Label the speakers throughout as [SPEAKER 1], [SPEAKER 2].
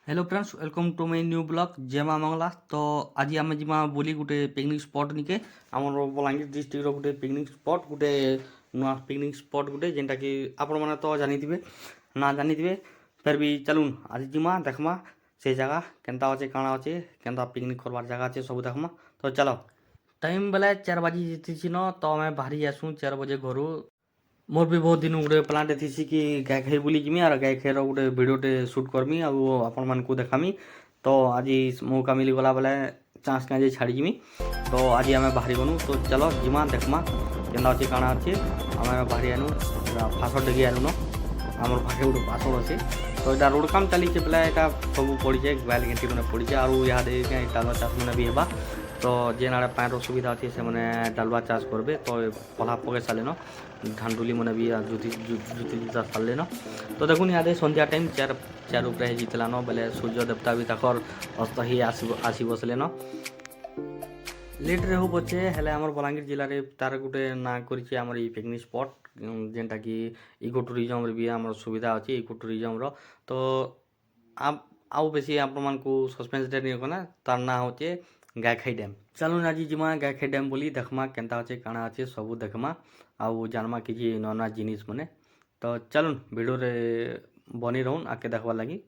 [SPEAKER 1] Hello friends welcome to my new blog जय माँ मंगला। तो आज आम जीमा बोली गोटे पिकनिक स्पॉट निके आम बलांगीर डिस्ट्रिक्ट गोटे पिकनिक स्पॉट गोटे नुआ पिकनिक स्पॉट गोटे जेनटा कि आपण मैंने तो जानी ना जानी फिर भी चलून आज जीमा देखमा से जगह केनता अच्छे काଣା अच्छे केनता पिकनिक करवार जगह अच्छे सब देखमा। तो चलो टाइम बेले 4 बजे जीती न तो आम बाहरी आसू 4 बजे घर मोर भी बहुत दिन गोटे प्लांट थी कि गाय खाई बुली जिमी और गाय खाईर गोटे भिडियोटे सुट करमी आपण मानक देखामी। तो आज मौका मिलीगला बेले चान्स क्या छाड़ी जिमी। तो आज आम बाहरी बनू तो चलो जिमा देखमा केना अच्छे काଣା अच्छे आम बाहरी आनु फासड़ डेगी आनु न आमर पाखे गोटे फासड़ अच्छे। तो यहाँ रोड काम चली बेले यहाँ सब पड़ी जाए बैल घेंटी मैंने पड़ी जाए और यहाँ डालवा चाष मैंने भी होगा। तो जेन आड़े पानी सुविधा अच्छे से मैंने डालवा चाष करबे तो पला पके सारे न ढांडुली मैंने भी जुती जुती जुता सारे न। तो देखुन यहाँ सन्ध्या टाइम चार उपरे जीतला न बेले सूर्य देवता भी तकर अस्त ही आसी बसले न लेट रे हो पछे हेले आमर बलांगीर जिले में तार गोटे ना करिछि आमर ई पिकनिक स्पॉट जेनटा कि इको टूरिज्म रे भी आमर सुविधा अच्छी इको टूरिज्म रो। तो आउ बेसी आपण मानकु सस्पेंस दे नहीं कना तार ना होचे गायखाई डैम। चलो आज जिमा गायखाई डैम बोली देखमा केनता अच्छे काଣା अच्छे सब देखमा आउ जानमा किछि नवा नवा जिनिस मने। तो चलुन वीडियो रे बनी रहून आके देखवा लगी।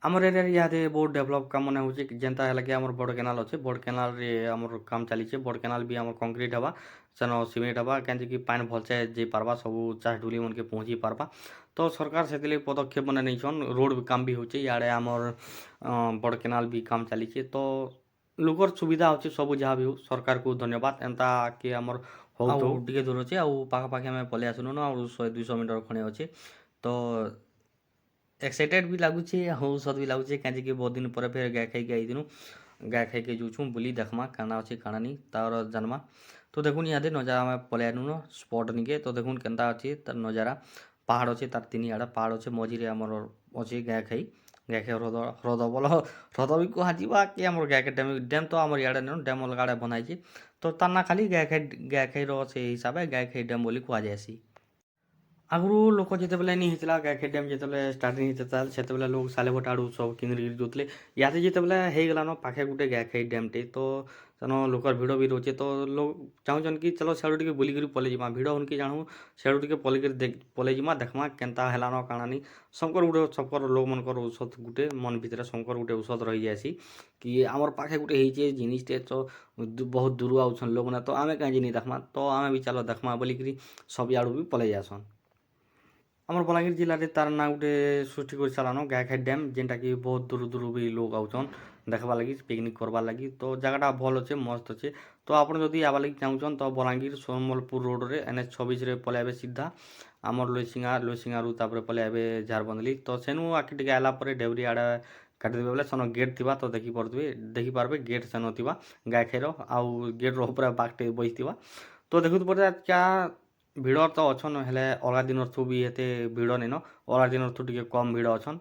[SPEAKER 1] आमर एरिया यहाँ बहुत डेभलप काम मैंने होचे जेनता है कि आमर बड़ केनाल अच्छे बड़ केनाल रे आमर काम चली बड़ केनाल भी आमर कंक्रीट हवा सेन सीमेंट हवा कहीं पानी भलसे जे पार्बा सब चाष डुली मन के पहुँची पार्बा। तो सरकार से पदक्षेप मैंने नहीं रोड भी काम भी होचे इे आमर बड़ केनाल भी काम चली। तो लोकर सुविधा होचे सब जहाँ भी हो सरकार को धन्यवाद एंता कि आमर हो तो टे दूर अच्छे आखापाखि आम पलि आसुन ना 100-200 मीटर खड़े अच्छे। तो एक्साइटेड भी लगुचे औषध भी लगुचे कहीं बहुत दिन पर फिर गाय खाई आई दिनु गाय खाई के जूछू बुली देखमा काना अच्छे काना नहीं तार जानमा। तो देखुन यहाँ नजारा आम पलि आनु न स्पॉट निके। तो देखुन केनता अच्छे तार नजारा पहाड़ अच्छे तार 3 आड़े पहाड़ अच्छे मझे आमर अच्छे गाय खाई ह्रद ह्रद बोल ह्रद भी कह कि आम गाय डैम डैम तो आम इे न डैम अलग आड़े बनाई। तो तार ना खाली गाय खाई से हिसाब से गाय खाई डैम बोली कहुसी। आगु लोक जिते बेले नहीं होता गायखाई डैम जिते स्टार्टिंग होता से लोग सालेभट आड़ू सब किंग्री जोतले इते जिते बेले होगला न पाखे गोटे गायखाई डैमटे। तो सेन लोकर भिड़ भी रोचे तो लोग चाहून कि चलो सियाड़ू टे बुलिक पलि जामा भिड़ उनके जानू सियाड़ू टे पलि जामा देखमा केनता है न काଣା नहीं शंकर गोटे सबकर लोक मनकर औषध गोटे मन भितर शंकर गोटे औषध रही जाएसी कि आमर पाखे गोटे होइचे जिनिसटे। तो बहुत दूर आउछन लोग ना तो आम कहीं नहीं देखमा तो आम भी चलो देखमा बोलिक सब आड़ू भी पलि जासन। आमर बलांगीर जिले में तार ना गोटे सृष्टि कर सारान गायखाई डैम जेनटा कि बहुत दूर दूर भी लोग आउछन देखवा लगी पिकनिक करवा लगी। तो जगहटा भल अच्छे मस्त अच्छे। तो आपड़ जदि आवा लगी चाहून तो बलांगीर सोमलपुर रोड रे NH 26 पलैबे सीधा आमर लोईसिंगारू तापर पलैबे झारबंदली। तो सेनु आके टिके आला परे डेवरी आड़े काटिदेवे बोले सेन गेट थिबा तो देखी पारबे गेट सेन थिबा गायखाईर आउ गेट ऊपर बागटे बसिथिबा। तो देखु पड़े क्या भिड़ तो अच्छन हेले अलग दिन थू भी एते भिड़ नहीं न अलग दिन थू टे कम भिड़ अच्छन।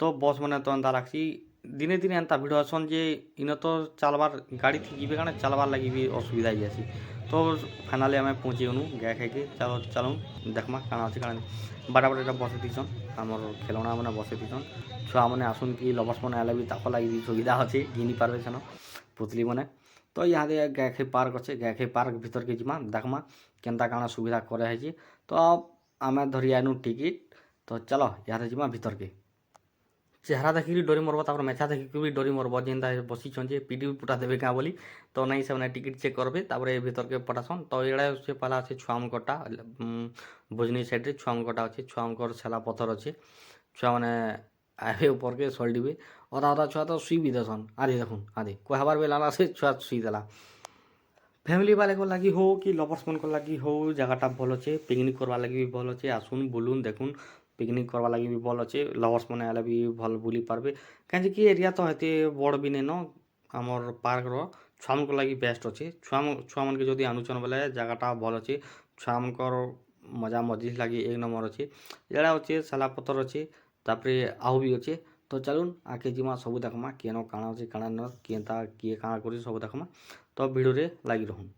[SPEAKER 1] तो बस मैंने तो एंता लागसी दिने दिने एंता भिड़ अच्छन जे इन तो चलबार गाड़ी थी जीवे कारण चलबार लगी भी असुविधा जासी। तो फाइनाली आम पहुँची गनु गाय खाई के चलो चलूँ देखमा काଣା अच्छे काଣା नहीं बाटा बाटा बसे थीसन आमर खेलना मैंने बसे थीसन छुआ मैंने आसुन कि लवर्स मैंने आले भी ताक लगी भी सुविधा अच्छे घिनी पार्बे सेन पुतली मैंने। तो यहाँ गायखाई पार्क अच्छे गायखाई पार्क भीतर के जिमा देखमा केनता काଣା सुविधा करे। तो आम धरी आनु टिकिट। तो चलो यहाँ जिमा भीतर के चेहरा देखिक डरी मरब तापर मेछा देखिक भी डरी मरब जेनता बसीछन जे पीटी भी पुटा देवे क्या बोली। तो नहीं से टिकिट चेक करबे तापर भीतर के पठासन। तो ये से पहला अच्छे छुआमकटा भोजनी साइड छुआमकटा अच्छे छुआमकर छेला पथर अच्छे छुआ मैंने आए ऊपर के सल्टिबे अधा अधा छुआ तो सुई भी देसन आदि देखुन आदि कहबार बेला से छुआ सुई देला। फैमिली वाले को लगी हो कि लवर्स मन को लगी हो जगहटा भल अच्छे पिकनिक करवा लगी भी भल अच्छे आसुन बुलुन देखुन पिकनिक करवा लगी भी भल अच्छे लवर्स मैंने आले भी भल बुली पार्बे कहीं एरिया तो हेते बड़ भी नहीं न आमर पार्क छुआ मन को लगी बेस्ट अच्छे छुआ मन के जदि आनुचन बेले जगहटा भल अच्छे छुआ मनकर मजा मजिद लगी 1 नंबर अच्छे जड़ा अच्छे साला पतर अच्छे तापरे आहू भी अच्छे। तो चलून आके जिमा सब देखमा केन काଣା अच्छे काଣା न केनता किए काଣା कर सब देखमा। तो भिडियो रे लगी रहूँ।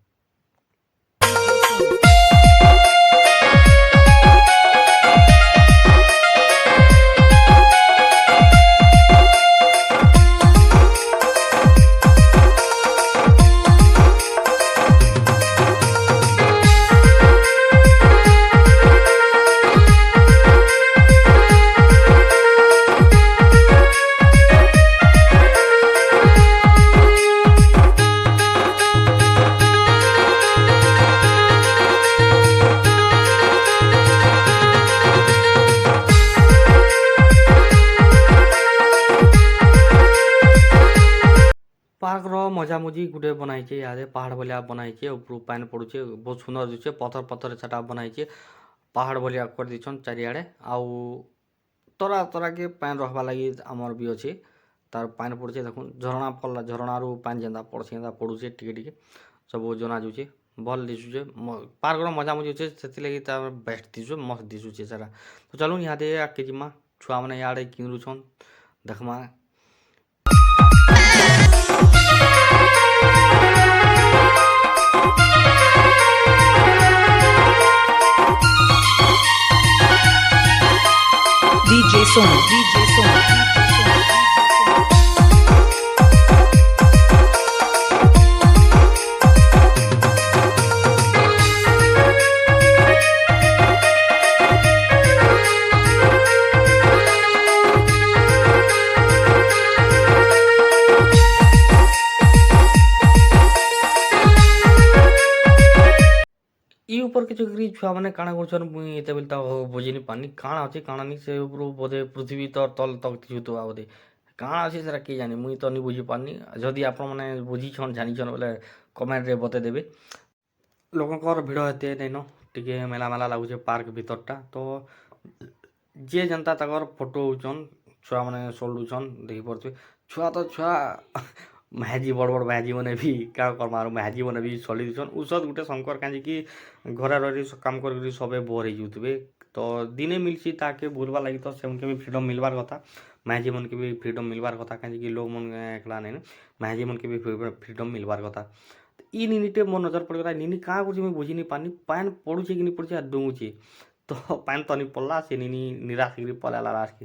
[SPEAKER 1] ମଜା ମଜି ଗୁଟେ ବନାଇଛେ ଇହାଦେ ପାହାଡ଼ ଭଲିଆ ବନାଇଛେ ଉପରୁ ପାନି ପଡ଼ୁଛେ ବହୁତ ସୁନ୍ଦର ଦିଶୁଛେ ପଥର ପଥର ସେଟା ବନାଇଛେ ପାହାଡ଼ ଭଲିଆ କରିଦେଇଛନ୍ ଚାରିଆଡ଼େ ଆଉ ତରା ତରାକେ ପାନି ରଖବା ଲାଗି ଆମର ବି ଅଛେ ତାର ପାନି ପଡ଼ୁଛେ ଦେଖୁନ୍ ଝରଣା ପଡ଼ଲା ଝରଣାରୁ ପାନି ଯେନ୍ତା ପଡ଼ୁଛେ ଯେନ୍ତା ପଡ଼ୁଛେ ଟିକେ ଟିକେ ସବୁ ଜନା ଯାଉଛେ ଭଲ୍ ଦିଶୁଛେ ପାର୍କର ମଜା ମଜି ଅଛେ ସେଥିଲାଗି ତାର ବେଷ୍ଟ ଦିଶୁଛେ ମସ୍ତ ଦିଶୁଛେ ସେଟା ତ ଚାଲୁନ୍ ଇହାଦେ ଆଗ୍କେ ଯିମା ଛୁଆମାନେ ଇଆଡ଼େ କିଣୁଛନ୍ ଦେଖ୍ମା
[SPEAKER 2] DJ Sonu, DJ Sonu, DJ Sonu.
[SPEAKER 1] ଇ ଉପର କିଛି କରି ଛୁଆମାନେ କାଣା କରୁଛନ୍ ମୁଇଁ ଏତେବେଲେ ତ ବୁଝିନି ପାରନି କାଣା ଅଛି କାଣା ନି ସେ ଉପରୁ ବୋଧେ ପୃଥିବୀ ତଲ ତକ୍ ଥିଉଥିବା ବୋଧେ କାଣା ଅଛି ସେଟା କିଏ ଜାନି ମୁଇଁ ତ ନି ବୁଝିପାରନି ଯଦି ଆପଣମାନେ ବୁଝିଛନ୍ ଜାନିଛନ୍ ବୋଲେ କମେଣ୍ଟରେ ବତେଇଦେବେ ଲୋକଙ୍କର ଭିଡ଼ ଏତେ ନାଇଁନ ଟିକେ ମେଲା ମେଲା ଲାଗୁଛେ ପାର୍କ ଭିତରଟା ତ ଯିଏ ଯେନ୍ତା ତାଙ୍କର ଫଟୋ ହଉଛନ୍ ଛୁଆମାନେ ସଲୁଛନ୍ ଦେଖିପାରୁଥିବେ ଛୁଆ ତ ଛୁଆ ମେହାଜି ବଡ଼ ବଡ଼ ମେହାଜିମାନେ ବି କାଣା କର୍ମା ଆରୁ ମେହାଜିମାନେ ବି ସଲି ଦେଇଛନ୍ ଔଷଧ ଗୁଟେ ଶଙ୍କର କାଁଜିକି ଘରେ ରହି କାମ କରିକରି ସବେ ବୋର୍ ହେଇଯାଉଥିବେ ତ ଦିନେ ମିଲ୍ସି ତାକେ ବୁଲ୍ବାର୍ ଲାଗି ତ ସେମାନ୍କେ ବି ଫ୍ରିଡ଼ମ୍ ମିଲ୍ବାର୍ କଥା ମେହାଜିମାନ୍କେ ବି ଫ୍ରିଡ଼ମ୍ ମିଲ୍ବାର୍ କଥା କାଁଜିକି ଲୋକ୍ମାନେ ଏକଲା ନାଇଁନ ମେହାଜିମାନ୍କେ ବି ଫ୍ରିଡ଼ମ୍ ମିଲ୍ବାର୍ କଥା ଇ ନିନିଟେ ମୋର୍ ନଜର ପଡ଼ିଗଲା ନିନି କାଣା କରୁଛେ ମୁଇଁ ବୁଝି ନି ପାରନି ପାଏନ୍ ପଡ଼ୁଛେ କି ନି ପଡ଼ୁଛେ ଆର୍ ଡୁঙୁଛେ ତ ପାଏନ୍ ତ ନି ପଡ଼୍ଲା ସେ ନିନି ନିରାଶ ହେଇକରି ପଲେଇଲା ଲାଷ୍ଟ୍କେ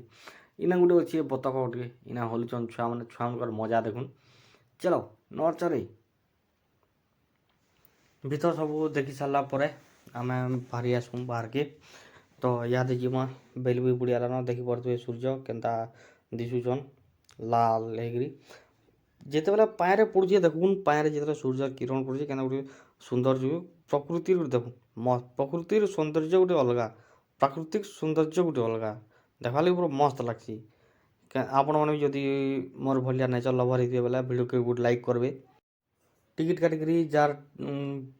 [SPEAKER 1] ଇନା ଗୁଟେ ଅଛେ ବତକ ଗୁଟେ ଇନା ହଲୁଛନ୍ ଛୁଆମାନେ ଛୁଆମାନଙ୍କର ମଜା ଦେଖୁନ୍ ଚଲ ନର୍ ଚରେ ଭିତର ସବୁ ଦେଖି ସାରିଲା ପରେ ଆମେ ବାହାରି ଆସୁଁ ବାହାରକେ ତ ଇହାଦେ ଯିମା ବେଲ୍ ବି ବୁଡ଼ିଆଲାନ ଦେଖିପାରୁଥିବେ ସୂର୍ଯ୍ୟ କେନ୍ତା ଦିଶୁଛନ୍ ଲାଲ୍ ହେଇକିରି ଯେତେବେଲେ ପାଏଁରେ ପଡ଼ୁଛେ ଦେଖୁନ୍ ପାଏଁରେ ଯେତେବେଲେ ସୂର୍ଯ୍ୟ କିରଣ ପଡ଼ୁଛେ କେନ୍ତା ଗୁଟେ ସୌନ୍ଦର୍ଯ୍ୟ ପ୍ରକୃତିର ଗୁଟେ ଦେଖୁନ୍ ପ୍ରକୃତିର ସୌନ୍ଦର୍ଯ୍ୟ ଗୁଟେ ଅଲଗା ପ୍ରାକୃତିକ ସୌନ୍ଦର୍ଯ୍ୟ ଗୁଟେ ଅଲଗା ଦେଖ୍ବାର୍ ଲାଗି ପୁରା ମସ୍ତ ଲାଗ୍ସି ଆପଣମାନେ ବି ଯଦି ମୋର୍ ଭଲିଆ ନେଚର୍ ଲଭର୍ ହେଇଥିବେ ବେଲେ ଭିଡ଼ିଓକେ ଗୁଟେ ଲାଇକ୍ କରବେ टिकेट काटिकरी जार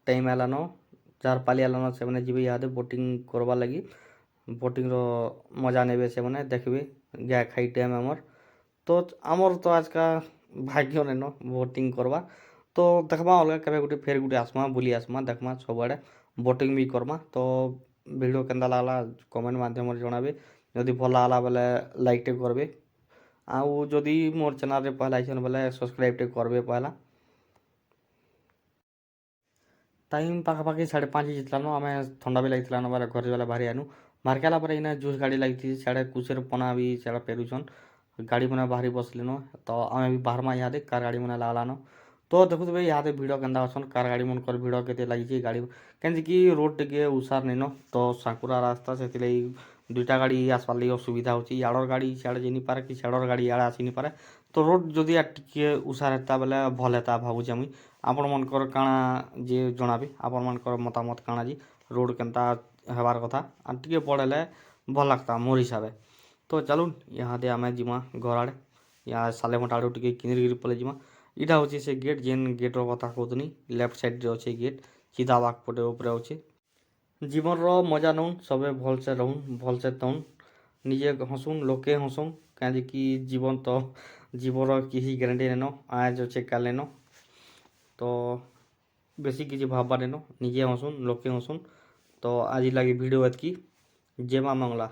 [SPEAKER 1] टाइम आलान जार पाली आलान से जी इहादे बोटिंग करवार लगी बोटिंग मजा नेबे से देखबे गाय खाई टाइम आमर तो आज का भाग्य नैन बोटिंग करवा तो देखमा अलग केबे गुटे फेर गुटे आसमा बुली आसमा देखमा सबआड़े बोटिंग भी करमा तो वीडियो केंदा लागला कमेंट माध्यम जनाबे जदि भल लागला बेले लाइक टे करबे आउ जदि मोर चैनल रे पहला आइछन बेले सब्सक्राइब टे करबे पहला टाइम पाखापाखि 5:30 जितलान आम थंडा भी लगी बेले घर बेले बाहरी आनु बाहर आला इना जूस गाड़ी लगी सियाड़े कुसेर पना भी सियाड़े पेरुछन गाड़ी मैंने बाहरी बसलिन तो आम भी बाहर इहादे कार गाड़ी मैंने लागलान तो देखुए इहादे भिड़ केन्दा अच्छन कार गाड़ी मनकर भिड़ के लगी गाड़ी कहीं रोड टे उसार नैन तो साकुरा रास्ता से दुईटा गाड़ी आसबार लगे असुविधा होची याड़र गाड़ी सियाड़े जाई पारे कि सियाड़र गाड़ी इयाड़े आसी पारे तो रोड जदि टे उसार हेता बेले भल हेता भावुचे मुई आपण मनकर काଣା जे जनाबे आपण मनकर मतामत काଣା जी रोड केनता हेबार कथा आ टिके पड़ेले भल लगता मोर हिसाब तो चलुन यहाँ दे आम जिमा घर आड़े या साले घंटा आड़ू टे किनिर पले जिमा इटा हूँ से गेट जेन गेट्र कथा कहतुनी लेफ्ट साइड अच्छे गेट सीधा बाग पटे उपरे अच्छे जीवन मजा नौन सबे भलसे रहून भलसे तौन निजे हंसुन लोके हंसुन कहीं जीवन तो जीवन किसी ग्यारंटी नैन आज अच्छे काल नैन तो बेसी किसी भावबार नैन निजे हंसुन लोके हंसुन तो आज लगे भिडियो एतकी जय माँ मंगला।